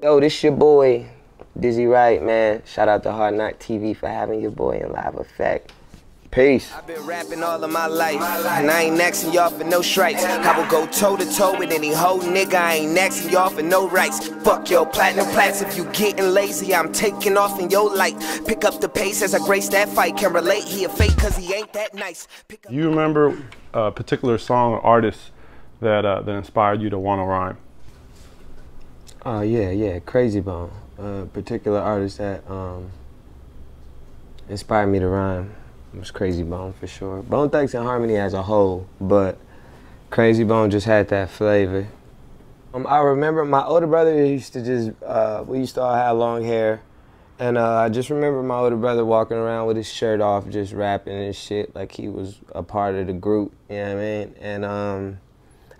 Yo, this your boy, Dizzy Wright, man. Shout out to hardknocktv for having your boy in live effect. Peace. I've been rapping all of my life, and I ain't asking y'all for no stripes. I will go toe to toe with any hoe nigga. I ain't asking y'all for no rights. Fuck your platinum plats. If you getting lazy, I'm taking off in your light. Pick up the pace as I grace that fight. Can relate, he a fake cause he ain't that nice. Do you remember a particular song or artist that inspired you to want to rhyme? Oh yeah, Crazy Bone. A particular artist that inspired me to rhyme was Crazy Bone for sure. Bone Thugs and Harmony as a whole, but Crazy Bone just had that flavor. I remember my older brother used to just, we used to all have long hair, and I just remember my older brother walking around with his shirt off, just rapping and shit like he was a part of the group, you know what I mean? And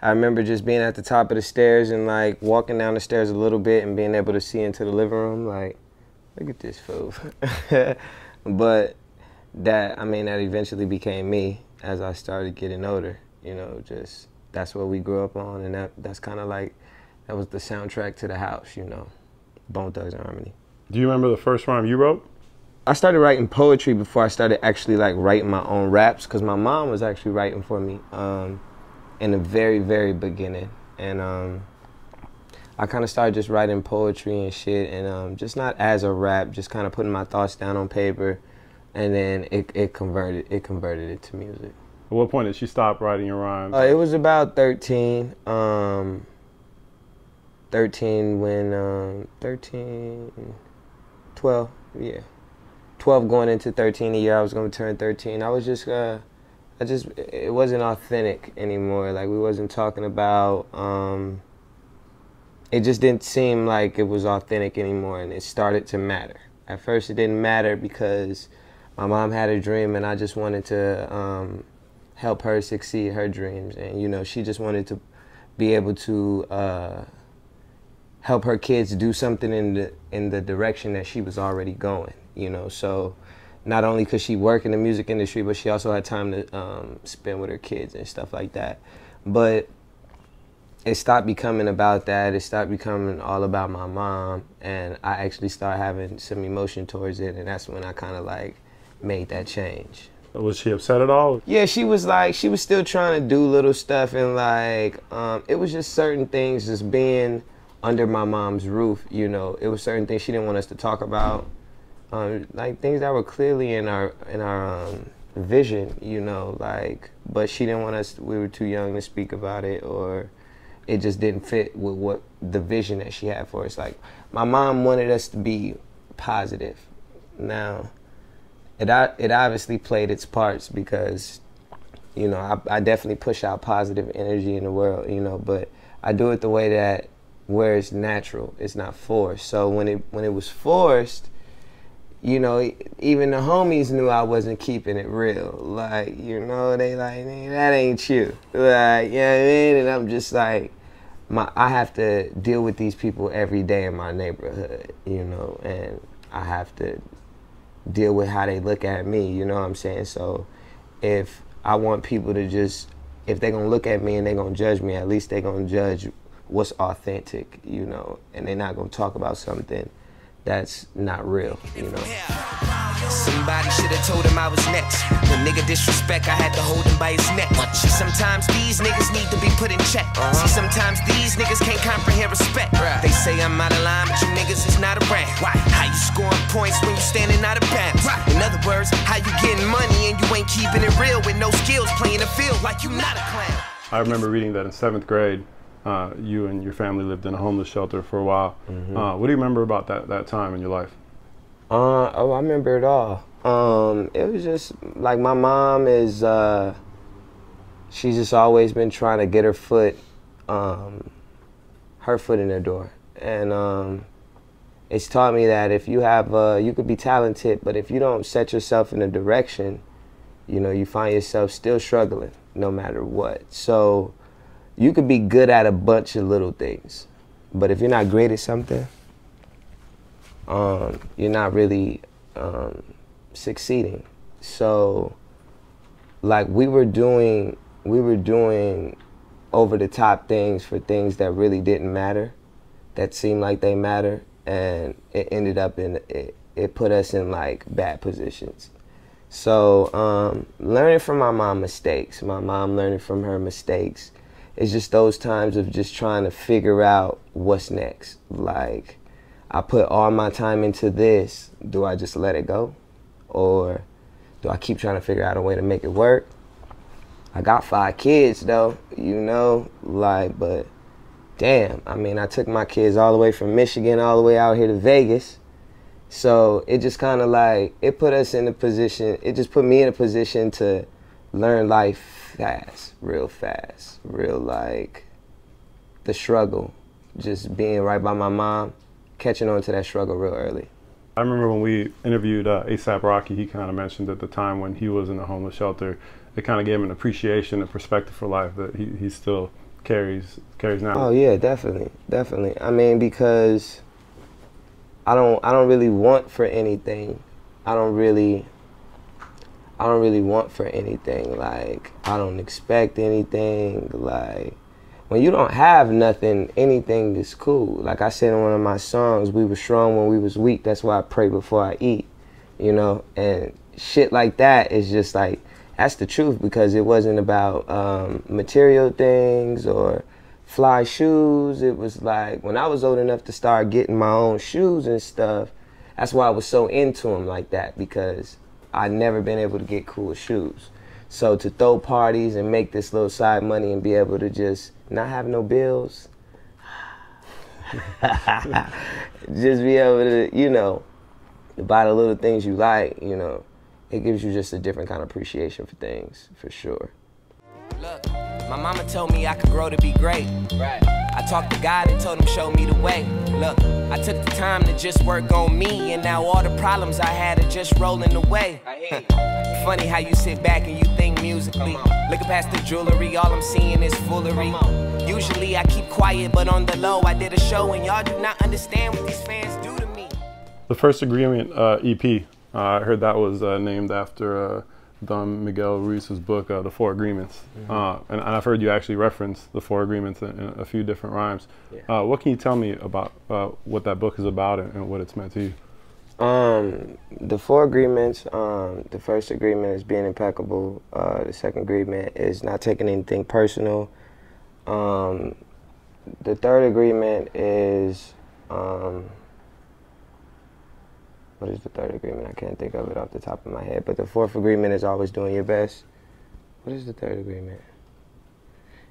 I remember just being at the top of the stairs and like walking down the stairs a little bit and being able to see into the living room, like, look at this fool. But that eventually became me as I started getting older, you know, just, that's what we grew up on, and that's kind of like, that was the soundtrack to the house, you know, Bone Thugs and Harmony. Do you remember the first rhyme you wrote? I started writing poetry before I started actually like writing my own raps, because my mom was actually writing for me in the very, very beginning. And I kind of started just writing poetry and shit, and just not as a rap, just kind of putting my thoughts down on paper, and then it converted it to music. At what point did she stop writing your rhymes? It was about 13. 12, yeah. 12 going into 13, the year I was going to turn 13. I was just, it wasn't authentic anymore. Like, we wasn't talking about, it just didn't seem like it was authentic anymore, and it started to matter. At first it didn't matter because my mom had a dream, and I just wanted to help her succeed her dreams. And, you know, she just wanted to be able to help her kids do something in the direction that she was already going, you know. So not only could she work in the music industry, but she also had time to spend with her kids and stuff like that. But it stopped becoming about that. It stopped becoming all about my mom, and I actually started having some emotion towards it, and that's when I kind of like made that change. Was she upset at all? Yeah, she was still trying to do little stuff, and like, it was just certain things just being under my mom's roof, you know. It was certain things she didn't want us to talk about, like things that were clearly in our vision, you know, like, but she didn't want us, we were too young to speak about it, or it just didn't fit with what the vision that she had for us. Like, my mom wanted us to be positive. Now, it obviously played its parts because, you know, I definitely push out positive energy in the world, you know, but I do it the way that, where it's natural, it's not forced. So when it was forced, you know, even the homies knew I wasn't keeping it real. Like, you know, they like, man, that ain't you. Like, you know what I mean? And I'm just like, I have to deal with these people every day in my neighborhood, you know, and I have to deal with how they look at me, you know what I'm saying? So if I want people to just, if they're gonna look at me and they're gonna judge me, at least they're gonna judge what's authentic, you know, and they're not gonna talk about something that's not real, you know. Somebody should have told him I was next. When nigga disrespect, I had to hold him by his neck. See, sometimes these niggas need to be put in check. See, sometimes these niggas can't comprehend respect. They say I'm out of line, but you niggas is not around. Why? How you scoring points when you standing out of bounds? In other words, how you getting money and you ain't keeping it real with no skills, playing the field like you not a clown. I remember reading that in 7th grade. You and your family lived in a homeless shelter for a while. What do you remember about that time in your life? Oh, I remember it all. It was just like, my mom is, she's just always been trying to get her foot in the door. And it's taught me that if you have, you could be talented, but if you don't set yourself in a direction, you know, you find yourself still struggling no matter what. So you could be good at a bunch of little things, but if you're not great at something, you're not really succeeding. So, like, we were doing over the top things for things that really didn't matter, that seem like they matter, and it ended up in it put us in like bad positions. So learning from my mom learning from her mistakes, it's just those times of just trying to figure out what's next. Like, I put all my time into this, do I just let it go? Or do I keep trying to figure out a way to make it work? I got 5 kids though, you know, like, but damn, I mean, I took my kids all the way from Michigan all the way out here to Vegas. So it just kind of like, it put us in a position, it just put me in a position to learn life fast, real like the struggle, just being right by my mom, catching on to that struggle real early. I remember when we interviewed A$AP Rocky, he kind of mentioned at the time when he was in a homeless shelter, it kind of gave him an appreciation and perspective for life that he still carries now. Oh yeah, definitely. I mean, because I don't really want for anything. I don't really want for anything. Like, I don't expect anything. Like, when you don't have nothing, anything is cool. Like I said in one of my songs, we were strong when we was weak. That's why I pray before I eat, you know? And shit like that is just like, that's the truth, because it wasn't about material things or fly shoes. It was like, when I was old enough to start getting my own shoes and stuff, that's why I was so into them like that, because I'd never been able to get cool shoes. So to throw parties and make this little side money and be able to just not have no bills, just be able to, you know, buy the little things you like, you know, it gives you just a different kind of appreciation for things, for sure. Look, my mama told me I could grow to be great. Right. I talked to God and told him show me the way. Look, I took the time to just work on me, and now all the problems I had are just rolling away. Funny how you sit back and you think musically. Looking past the jewelry, all I'm seeing is foolery. Usually I keep quiet, but on the low I did a show and y'all do not understand what these fans do to me. The First Agreement EP, I heard that was named after Don Miguel Ruiz's book, The 4 Agreements. And I've heard you actually reference the 4 Agreements in a few different rhymes. Yeah. What can you tell me about what that book is about and what it's meant to you? The 4 agreements, the first agreement is being impeccable. The second agreement is not taking anything personal. The third agreement is, what is the third agreement? I can't think of it off the top of my head. But the fourth agreement is always doing your best. What is the third agreement?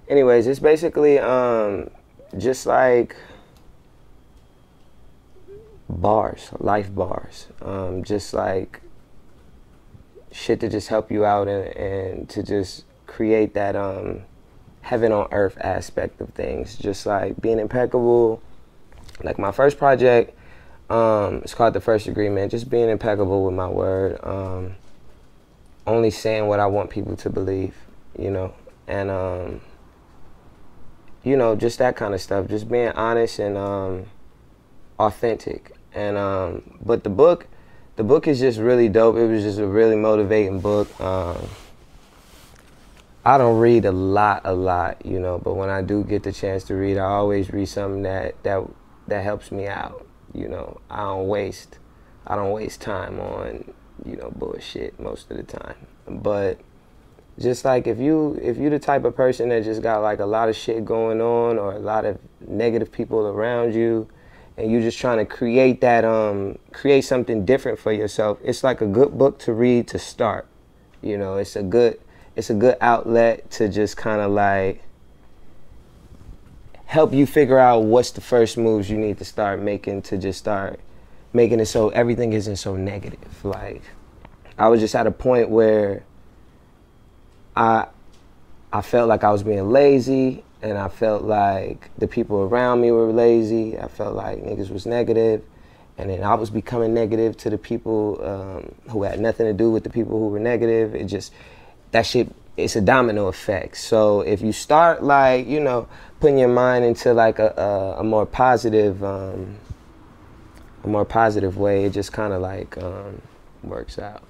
Anyways, it's basically just like bars, life bars, just like shit to just help you out and to just create that heaven on earth aspect of things. Just like being impeccable. Like my first project, it's called The First Agreement. Just being impeccable with my word, only saying what I want people to believe, you know, and you know, just that kind of stuff. Just being honest and authentic. And but the book is just really dope. It was just a really motivating book. I don't read a lot, you know, but when I do get the chance to read, I always read something that helps me out. You know, I don't waste time on, you know, bullshit most of the time. But just like if you the type of person that just got like a lot of shit going on or a lot of negative people around you, and you're just trying to create that create something different for yourself, it's like a good book to read to start. You know, it's a good outlet to just kind of like help you figure out what's the first moves you need to start making to just start making it so everything isn't so negative. Like, I was just at a point where I felt like I was being lazy, and I felt like the people around me were lazy. I felt like niggas was negative, and then I was becoming negative to the people who had nothing to do with the people who were negative. It just, that shit, it's a domino effect. So if you start like, you know, putting your mind into like a more positive way, it just kind of like works out.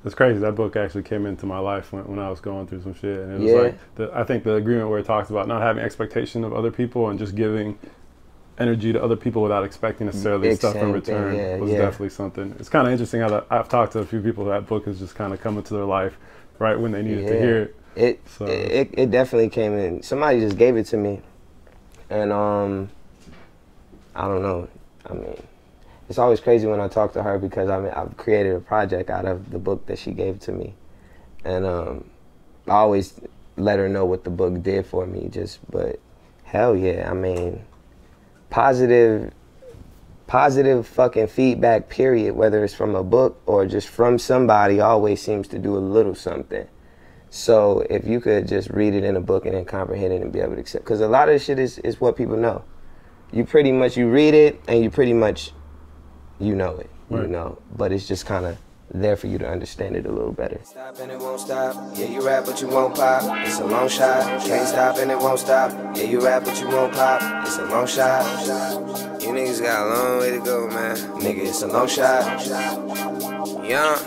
It's crazy. That book actually came into my life when I was going through some shit, and it was like I think the agreement where it talks about not having expectation of other people and just giving energy to other people without expecting necessarily stuff in return was definitely something. It's kind of interesting how I've talked to a few people that book has just kind of come into their life right when they needed to hear it. It definitely came in. Somebody just gave it to me, and I don't know. I mean, it's always crazy when I talk to her because I've created a project out of the book that she gave to me, and I always let her know what the book did for me. But hell yeah, I mean, positive fucking feedback, period, whether it's from a book or just from somebody, always seems to do a little something. So if you could just read it in a book and then comprehend it and be able to accept, because a lot of this shit is what people know. You read it and you pretty much, you know it, you know, but it's just kind of there for you to understand it a little better. Stop and it won't stop. Yeah, you rap but you won't pop. It's a long shot. Can't stop and it won't stop. Yeah, you rap but you won't pop. It's a long shot. You niggas got a long way to go, man. Nigga, it's a long shot. Young.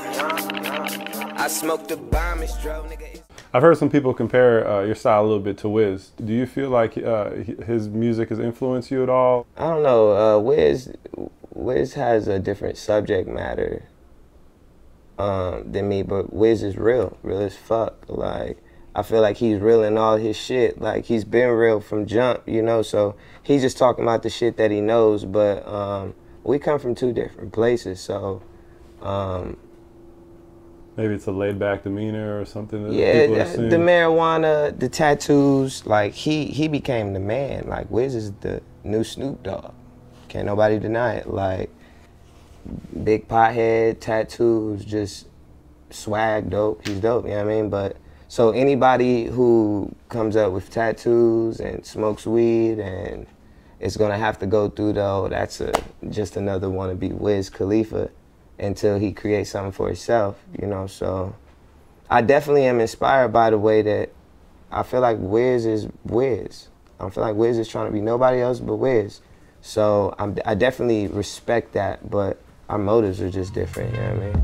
I smoked a bomb, it's drove, nigga. I've heard some people compare your style a little bit to Wiz. Do you feel like his music has influenced you at all? I don't know. Wiz has a different subject matter than me, but Wiz is real as fuck. Like, I feel like he's real in all his shit. Like, he's been real from jump, you know, so he's just talking about the shit that he knows, but we come from two different places, so maybe it's a laid-back demeanor or something that people are seeing. The marijuana, the tattoos, like, he became the man. Like, Wiz is the new Snoop Dogg. Can't nobody deny it. Like, big pothead, tattoos, just swag, dope. He's dope, you know what I mean? But, so anybody who comes up with tattoos and smokes weed and is gonna have to go through, though, that's just another wannabe Wiz Khalifa until he creates something for himself, you know? So I definitely am inspired by the way that I feel like Wiz is Wiz. I feel like Wiz is trying to be nobody else but Wiz. So I definitely respect that, but our motives are just different, you know what I mean?